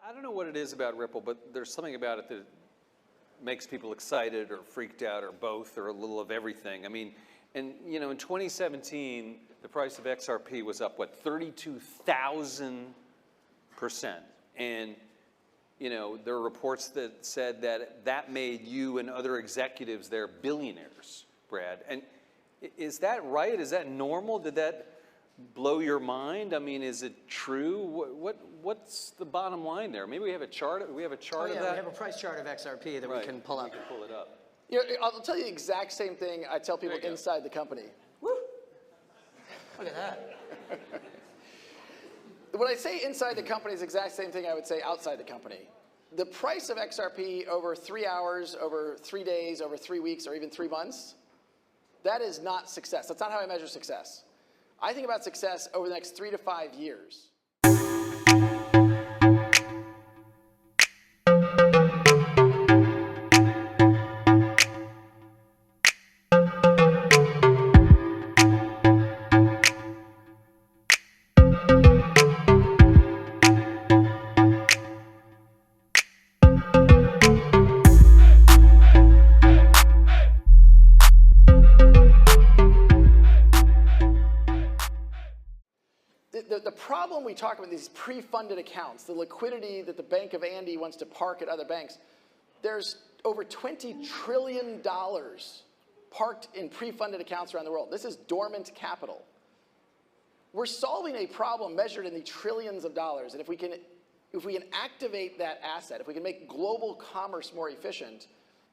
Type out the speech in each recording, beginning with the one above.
I don't know what it is about Ripple, but there's something about it that makes people excited or freaked out or both or a little of everything. I mean, and you know, in 2017, the price of XRP was up, what, 32,000%. And you know, there are reports that said that that made you and other executives there billionaires, Brad. And is that right? Is that normal? Did that blow your mind? I mean, is it true? What's the bottom line there? Maybe we have a chart. We have a chart of that. We have a price chart of XRP that we can pull up. We can pull it up. You know, I'll tell you the exact same thing I tell people inside the company. Woo! Look at that. When I say inside the company is the exact same thing I would say outside the company. The price of XRP over 3 hours, over 3 days, over 3 weeks, or even 3 months, that is not success. That's not how I measure success. I think about success over the next 3 to 5 years. The problem we talk about, these pre-funded accounts, the liquidity that the Bank of Andy wants to park at other banks, there's over $20 trillion parked in pre-funded accounts around the world. This is dormant capital. We're solving a problem measured in the trillions of dollars, and if we can activate that asset, if we can make global commerce more efficient,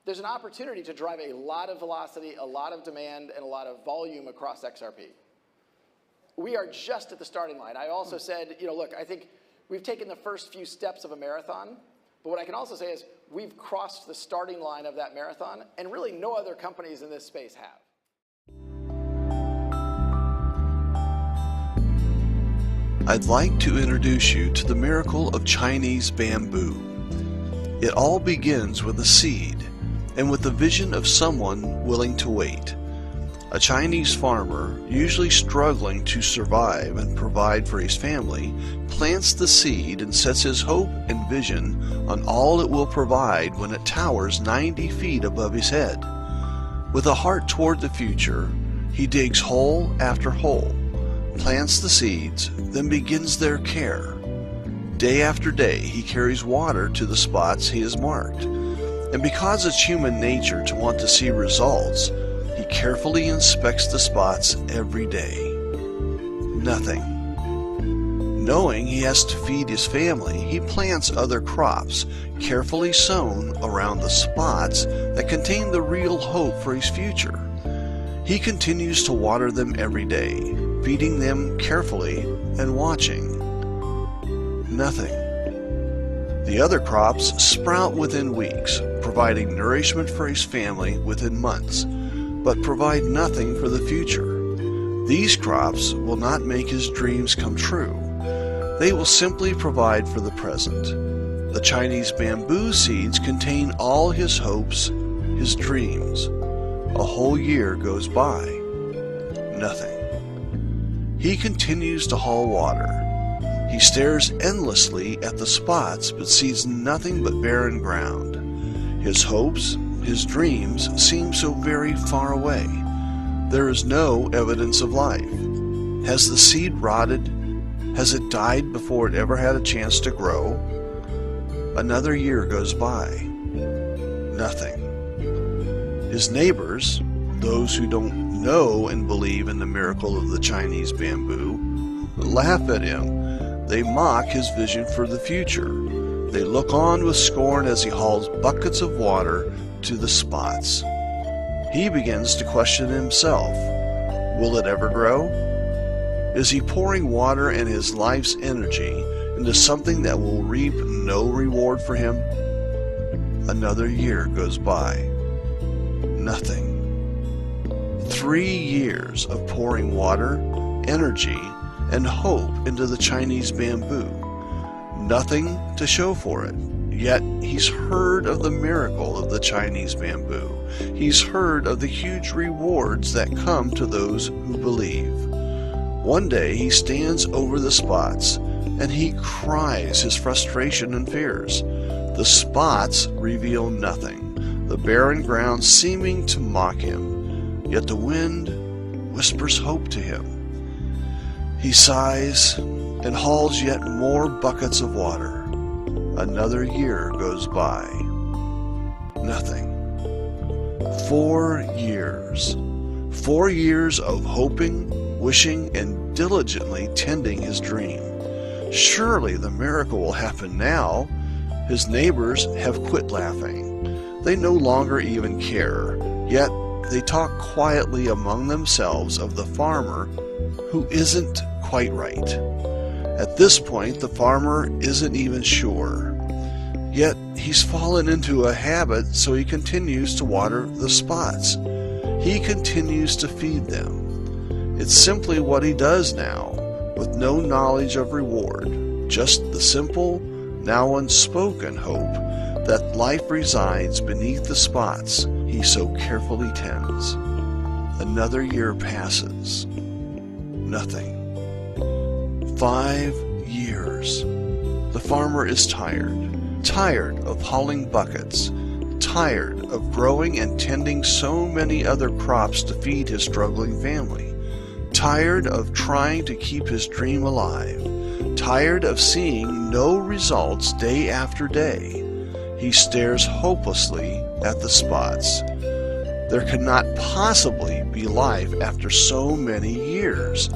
there's an opportunity to drive a lot of velocity, a lot of demand, and a lot of volume across XRP. We are just at the starting line. I also said, you know, look, I think we've taken the first few steps of a marathon, but what I can also say is we've crossed the starting line of that marathon, and really no other companies in this space have. I'd like to introduce you to the miracle of Chinese bamboo. It all begins with a seed, and with the vision of someone willing to wait. A Chinese farmer, usually struggling to survive and provide for his family, plants the seed and sets his hope and vision on all it will provide when it towers 90 feet above his head. With a heart toward the future, he digs hole after hole, plants the seeds, then begins their care. Day after day, he carries water to the spots he has marked. And because it's human nature to want to see results, he carefully inspects the spots every day. Nothing. Knowing he has to feed his family, he plants other crops, carefully sown around the spots that contain the real hope for his future. He continues to water them every day, feeding them carefully and watching. Nothing. The other crops sprout within weeks, providing nourishment for his family within months, but provide nothing for the future. These crops will not make his dreams come true. They will simply provide for the present. The Chinese bamboo seeds contain all his hopes, his dreams. A whole year goes by. Nothing. He continues to haul water. He stares endlessly at the spots but sees nothing but barren ground. His hopes, his dreams seem so very far away. There is no evidence of life. Has the seed rotted? Has it died before it ever had a chance to grow? Another year goes by. Nothing. His neighbors, those who don't know and believe in the miracle of the Chinese bamboo, laugh at him. They mock his vision for the future. They look on with scorn as he hauls buckets of water to the spots. He begins to question himself. Will it ever grow? Is he pouring water and his life's energy into something that will reap no reward for him? Another year goes by. Nothing. 3 years of pouring water, energy, and hope into the Chinese bamboo. Nothing to show for it. Yet he's heard of the miracle of the Chinese bamboo. He's heard of the huge rewards that come to those who believe. One day he stands over the spots, and he cries his frustration and fears. The spots reveal nothing, the barren ground seeming to mock him, yet the wind whispers hope to him. He sighs and hauls yet more buckets of water. Another year goes by. Nothing. 4 years. 4 years of hoping, wishing, and diligently tending his dream. Surely the miracle will happen now. His neighbors have quit laughing. They no longer even care, yet they talk quietly among themselves of the farmer who isn't quite right. At this point, the farmer isn't even sure. Yet he's fallen into a habit, so he continues to water the spots. He continues to feed them. It's simply what he does now, with no knowledge of reward, just the simple, now unspoken hope that life resides beneath the spots he so carefully tends. Another year passes. Nothing. 5 years. The farmer is tired of hauling buckets, tired of growing and tending so many other crops to feed his struggling family, tired of trying to keep his dream alive, tired of seeing no results day after day. He stares hopelessly at the spots. There cannot possibly be life after so many years.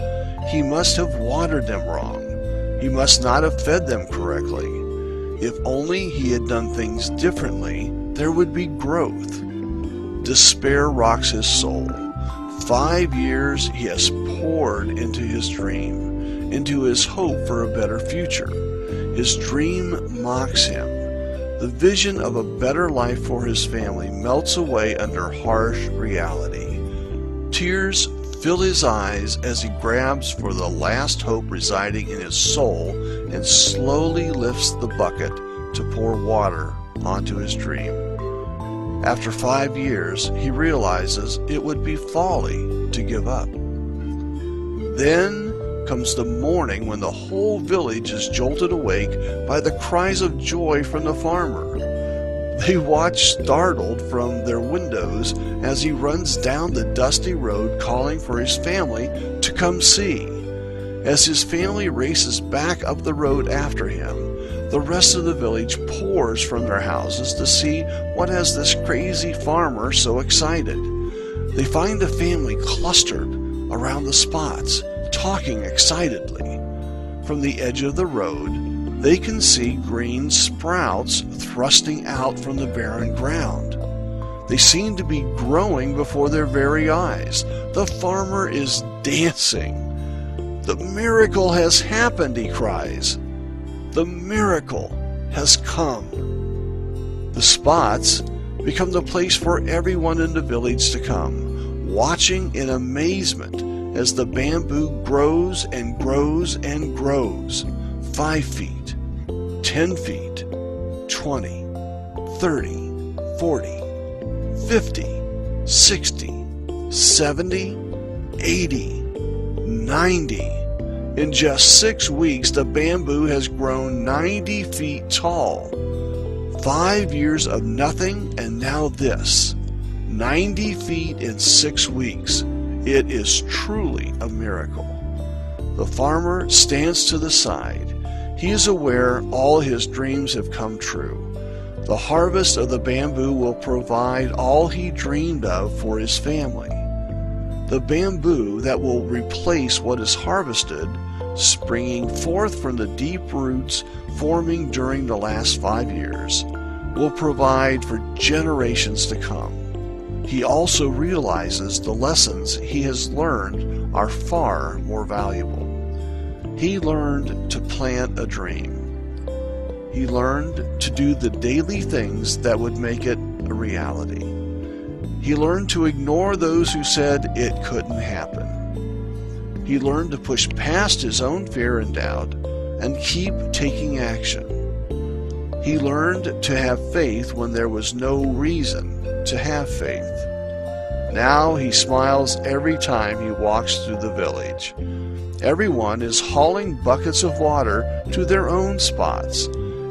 He must have watered them wrong. He must not have fed them correctly. If only he had done things differently, there would be growth. Despair rocks his soul. 5 years he has poured into his dream, into his hope for a better future. His dream mocks him. The vision of a better life for his family melts away under harsh reality. Tears fill his eyes as he grabs for the last hope residing in his soul and slowly lifts the bucket to pour water onto his dream. After 5 years, he realizes it would be folly to give up. Then comes the morning when the whole village is jolted awake by the cries of joy from the farmer. They watch startled from their windows as he runs down the dusty road calling for his family to come see. As his family races back up the road after him, the rest of the village pours from their houses to see what has this crazy farmer so excited. They find the family clustered around the spots, talking excitedly. From the edge of the road, they can see green sprouts thrusting out from the barren ground. They seem to be growing before their very eyes. The farmer is dancing. The miracle has happened, he cries. The miracle has come. The spots become the place for everyone in the village to come, watching in amazement as the bamboo grows and grows and grows. 5 feet, 10 feet, 20, 30, 40, 50, 60, 70, 80, 90. In just 6 weeks, the bamboo has grown 90 feet tall. 5 years of nothing, and now this. 90 feet in 6 weeks. It is truly a miracle. The farmer stands to the side. He is aware all his dreams have come true. The harvest of the bamboo will provide all he dreamed of for his family. The bamboo that will replace what is harvested, springing forth from the deep roots forming during the last 5 years, will provide for generations to come. He also realizes the lessons he has learned are far more valuable. He learned to plant a dream. He learned to do the daily things that would make it a reality. He learned to ignore those who said it couldn't happen. He learned to push past his own fear and doubt and keep taking action. He learned to have faith when there was no reason to have faith. Now he smiles every time he walks through the village. Everyone is hauling buckets of water to their own spots.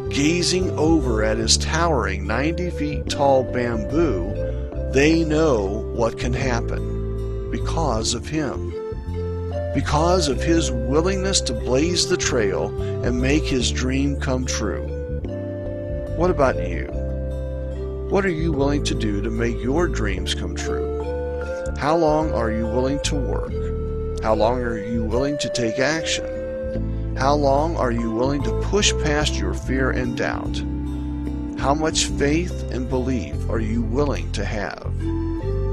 Gazing over at his towering 90 feet tall bamboo, they know what can happen because of him. Because of his willingness to blaze the trail and make his dream come true. What about you? What are you willing to do to make your dreams come true? How long are you willing to work? How long are you willing to take action? How long are you willing to push past your fear and doubt? How much faith and belief are you willing to have?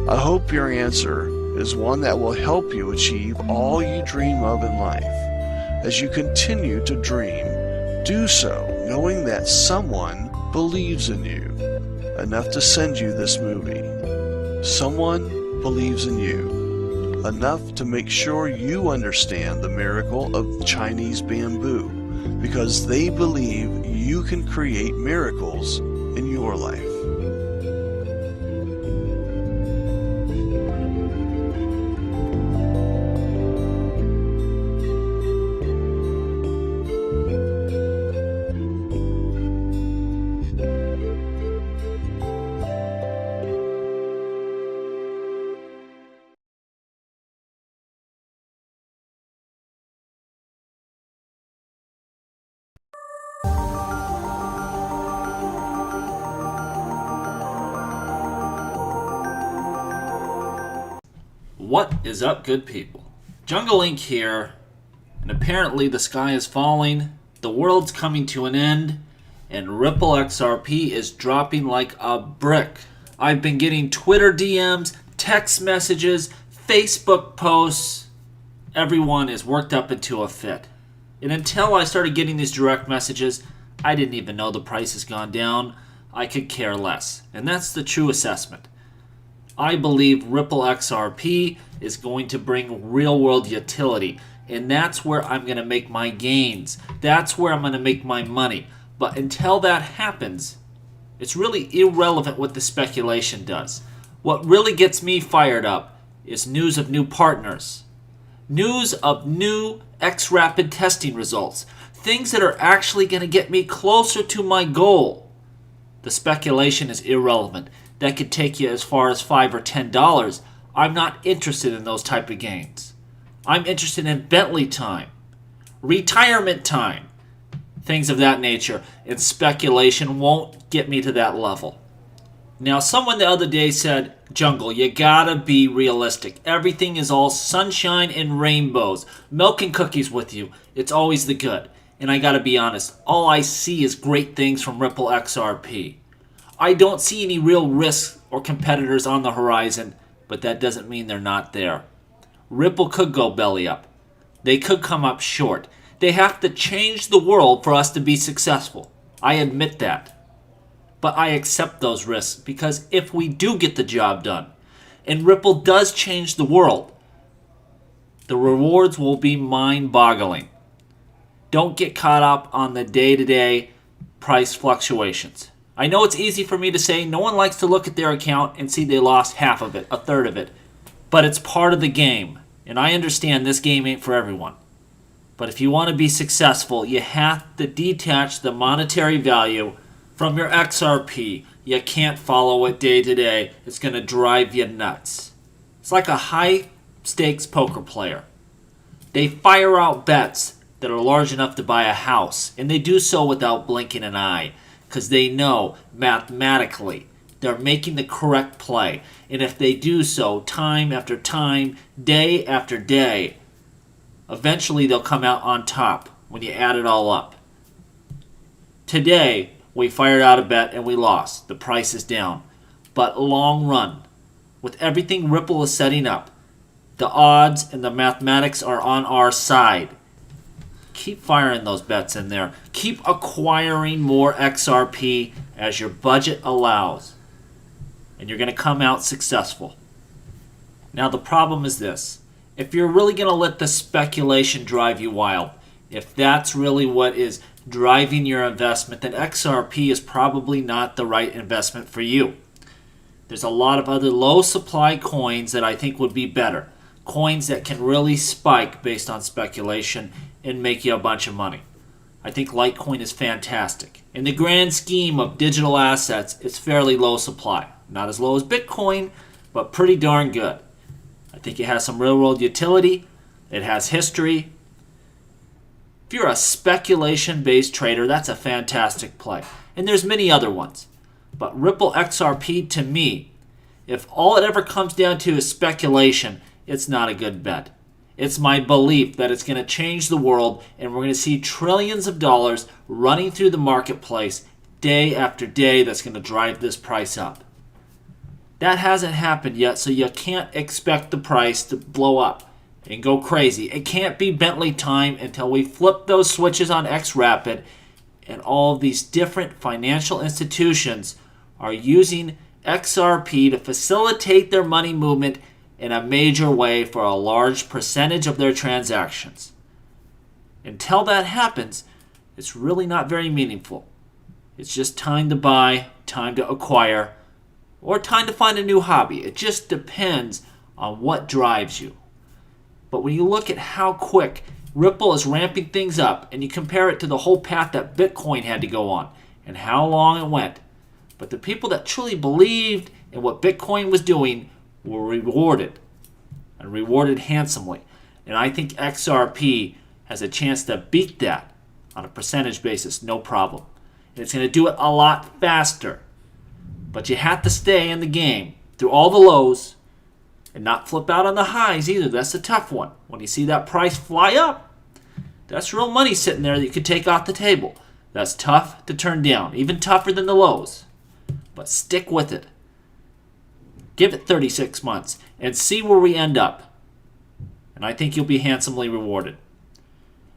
I hope your answer is one that will help you achieve all you dream of in life. As you continue to dream, do so knowing that someone believes in you enough to send you this movie. Someone believes in you enough to make sure you understand the miracle of Chinese bamboo, because they believe you can create miracles in your life. What is up, good people? Jungle Inc. here, and apparently the sky is falling, the world's coming to an end, and Ripple XRP is dropping like a brick. I've been getting Twitter DMs, text messages, Facebook posts. Everyone is worked up into a fit. And until I started getting these direct messages, I didn't even know the price has gone down. I could care less. And that's the true assessment. I believe Ripple XRP is going to bring real-world utility, and that's where I'm going to make my gains. That's where I'm going to make my money. But until that happens, it's really irrelevant what the speculation does. What really gets me fired up is news of new partners, news of new XRapid testing results, things that are actually going to get me closer to my goal. The speculation is irrelevant. That could take you as far as $5 or $10. I'm not interested in those type of gains. I'm interested in Bentley time, retirement time, things of that nature, and speculation won't get me to that level. Now, someone the other day said, Jungle, you gotta be realistic. Everything is all sunshine and rainbows, milk and cookies with you. It's always the good. And I gotta be honest, all I see is great things from Ripple XRP. I don't see any real risks or competitors on the horizon, but that doesn't mean they're not there. Ripple could go belly up. They could come up short. They have to change the world for us to be successful. I admit that. But I accept those risks because if we do get the job done, and Ripple does change the world, the rewards will be mind-boggling. Don't get caught up on the day-to-day price fluctuations. I know it's easy for me to say no one likes to look at their account and see they lost half of it, a third of it. But it's part of the game. And I understand this game ain't for everyone. But if you want to be successful, you have to detach the monetary value from your XRP. You can't follow it day to day. It's going to drive you nuts. It's like a high-stakes poker player. They fire out bets that are large enough to buy a house. And they do so without blinking an eye. Because they know mathematically they're making the correct play. And if they do so time after time, day after day, eventually they'll come out on top when you add it all up. Today, we fired out a bet and we lost. The price is down. But long run, with everything Ripple is setting up, the odds and the mathematics are on our side. Keep firing those bets in there. Keep acquiring more XRP as your budget allows. And you're going to come out successful. Now the problem is this. If you're really going to let the speculation drive you wild, if that's really what is driving your investment, then XRP is probably not the right investment for you. There's a lot of other low supply coins that I think would be better. coins that can really spike based on speculation and make you a bunch of money. I think Litecoin is fantastic. In the grand scheme of digital assets, it's fairly low supply. Not as low as Bitcoin, but pretty darn good. I think it has some real-world utility. It has history. If you're a speculation-based trader, that's a fantastic play. And there's many other ones. But Ripple XRP, to me, if all it ever comes down to is speculation, it's not a good bet. It's my belief that it's going to change the world, and we're going to see trillions of dollars running through the marketplace day after day that's going to drive this price up. That hasn't happened yet, so you can't expect the price to blow up and go crazy. It can't be Bentley time until we flip those switches on XRapid and all of these different financial institutions are using XRP to facilitate their money movement in a major way for a large percentage of their transactions. Until that happens, it's really not very meaningful. It's just time to buy, time to acquire, or time to find a new hobby. It just depends on what drives you. But when you look at how quick Ripple is ramping things up and you compare it to the whole path that Bitcoin had to go on and how long it went, but the people that truly believed in what Bitcoin was doing were rewarded, and rewarded handsomely. And I think XRP has a chance to beat that on a percentage basis, no problem. And it's going to do it a lot faster. But you have to stay in the game through all the lows and not flip out on the highs either. That's a tough one. When you see that price fly up, that's real money sitting there that you could take off the table. That's tough to turn down, even tougher than the lows. But stick with it. Give it 36 months and see where we end up. And I think you'll be handsomely rewarded.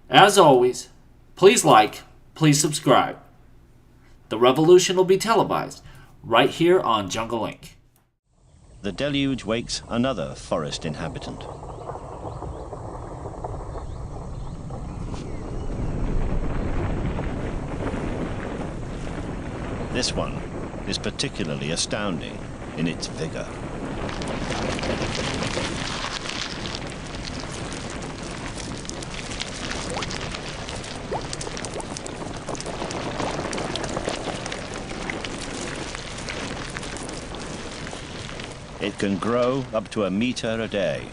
As always, please like, please subscribe. The revolution will be televised right here on Jungle Inc. The deluge wakes another forest inhabitant. This one is particularly astounding in its vigor. It can grow up to 1 meter a day,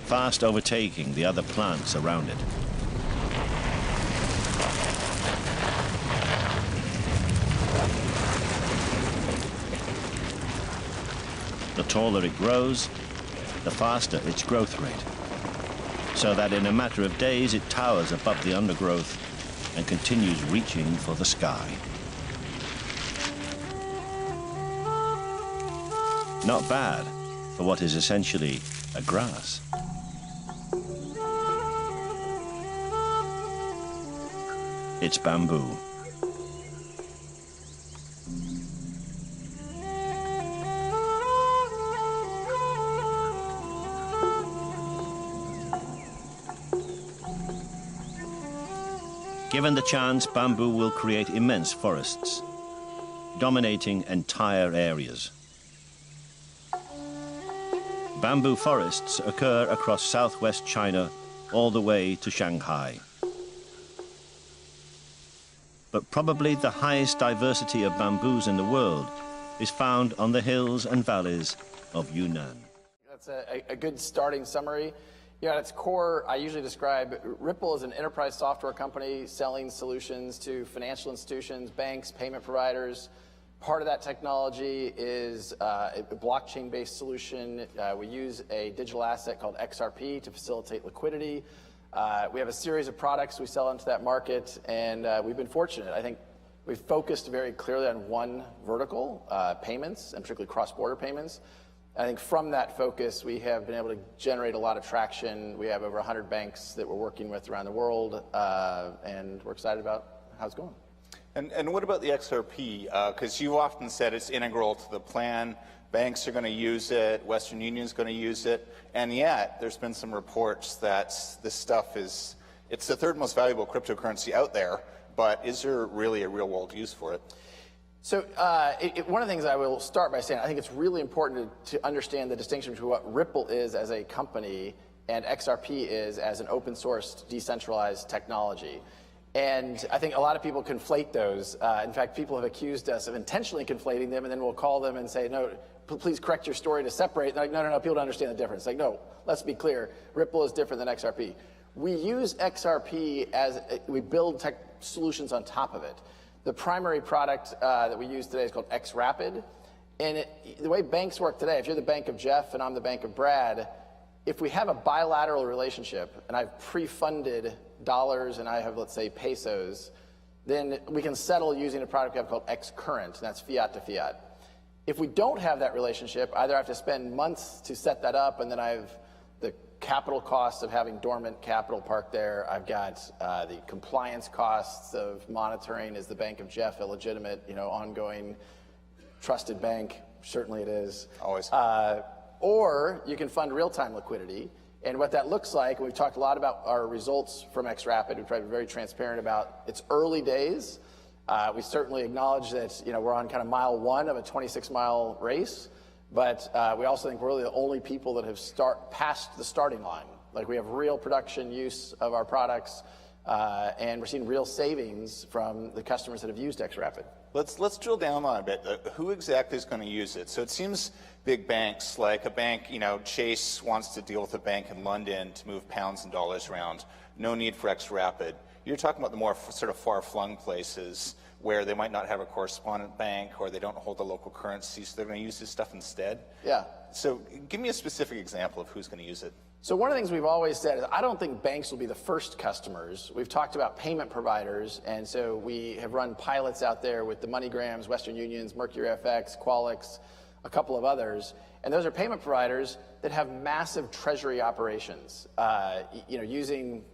fast overtaking the other plants around it. The taller it grows, the faster its growth rate, so that in a matter of days it towers above the undergrowth and continues reaching for the sky. Not bad for what is essentially a grass. It's bamboo. Given the chance, bamboo will create immense forests, dominating entire areas. Bamboo forests occur across southwest China all the way to Shanghai. But probably the highest diversity of bamboos in the world is found on the hills and valleys of Yunnan. That's a good starting summary. You know, at its core, I usually describe Ripple as an enterprise software company selling solutions to financial institutions, banks, payment providers. Part of that technology is a blockchain-based solution. We use a digital asset called XRP to facilitate liquidity. We have a series of products we sell into that market, and we've been fortunate. I think we've focused very clearly on one vertical, payments, and particularly cross-border payments. I think from that focus, we have been able to generate a lot of traction. We have over 100 banks that we're working with around the world, and we're excited about how it's going. And what about the XRP? Because you've often said it's integral to the plan. Banks are going to use it. Western Union's going to use it. And yet, there's been some reports that this stuff it's the third most valuable cryptocurrency out there, but is there really a real-world use for it? So one of the things I will start by saying, I think it's really important to understand the distinction between what Ripple is as a company and XRP is as an open source decentralized technology. And I think a lot of people conflate those. In fact, people have accused us of intentionally conflating them, and then we'll call them and say, no, please correct your story to separate. They're like, no, people don't understand the difference. Like, no, let's be clear. Ripple is different than XRP. We use XRP we build tech solutions on top of it. The primary product that we use today is called XRapid. And the way banks work today, if you're the bank of Jeff and I'm the bank of Brad, if we have a bilateral relationship and I've pre-funded dollars and I have, let's say, pesos, then we can settle using a product we have called XCurrent, and that's fiat to fiat. If we don't have that relationship, either I have to spend months to set that up, and then I have the capital costs of having dormant capital parked there. I've got the compliance costs of monitoring, is the bank of Jeff a legitimate, ongoing trusted bank? Certainly it is. Always. Or you can fund real-time liquidity. And what that looks like, and we've talked a lot about our results from XRapid. We've tried to be very transparent about its early days. We certainly acknowledge that we're on kind of mile 1 of a 26-mile race. But we also think we're really the only people that have passed the starting line. Like, we have real production use of our products, and we're seeing real savings from the customers that have used XRapid. Let's drill down on it a bit. Who exactly is going to use it? So it seems big banks, like a bank, Chase wants to deal with a bank in London to move pounds and dollars around. No need for XRapid. You're talking about the more sort of far-flung places where they might not have a correspondent bank or they don't hold the local currency, so they're going to use this stuff instead? Yeah. So give me a specific example of who's going to use it. So one of the things we've always said is I don't think banks will be the first customers. We've talked about payment providers, and so we have run pilots out there with the MoneyGrams, Western Unions, Mercury FX, Qualix, a couple of others, and those are payment providers that have massive treasury operations. Using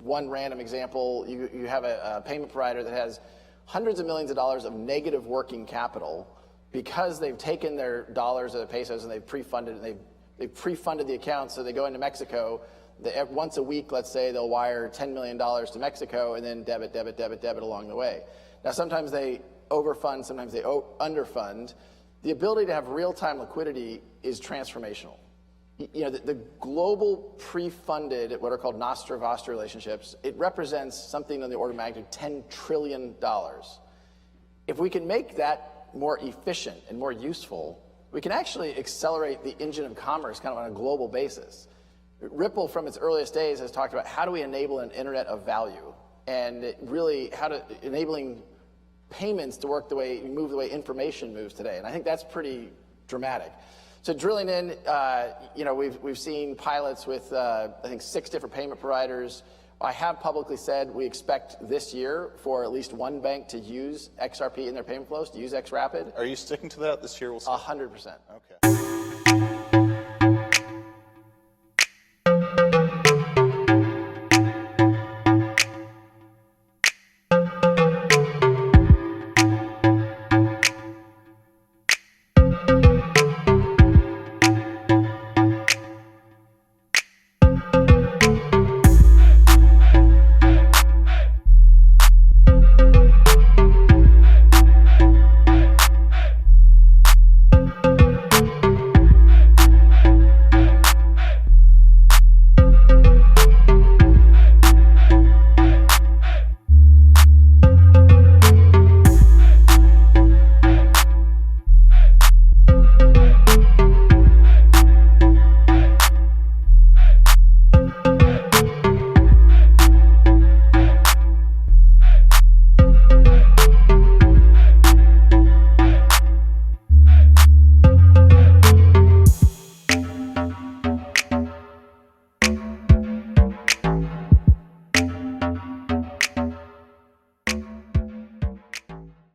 one random example, you have a payment provider that has hundreds of millions of dollars of negative working capital because they've taken their dollars or their pesos and they've pre-funded and they've pre-funded the account, so they go into Mexico. Once a week, let's say, they'll wire $10 million to Mexico and then debit along the way. Now, sometimes they overfund, sometimes they underfund. The ability to have real-time liquidity is transformational. The global pre-funded, what are called Nostra-Vostra relationships, it represents something on the order of magnitude $10 trillion. If we can make that more efficient and more useful, we can actually accelerate the engine of commerce kind of on a global basis. Ripple, from its earliest days, has talked about how do we enable an internet of value, and really enabling payments to work move the way information moves today. And I think that's pretty dramatic. So drilling in, we've seen pilots with, I think, 6 different payment providers. I have publicly said we expect this year for at least one bank to use XRP in their payment flows, to use XRapid. Are you sticking to that this year? We'll see. 100%. Okay.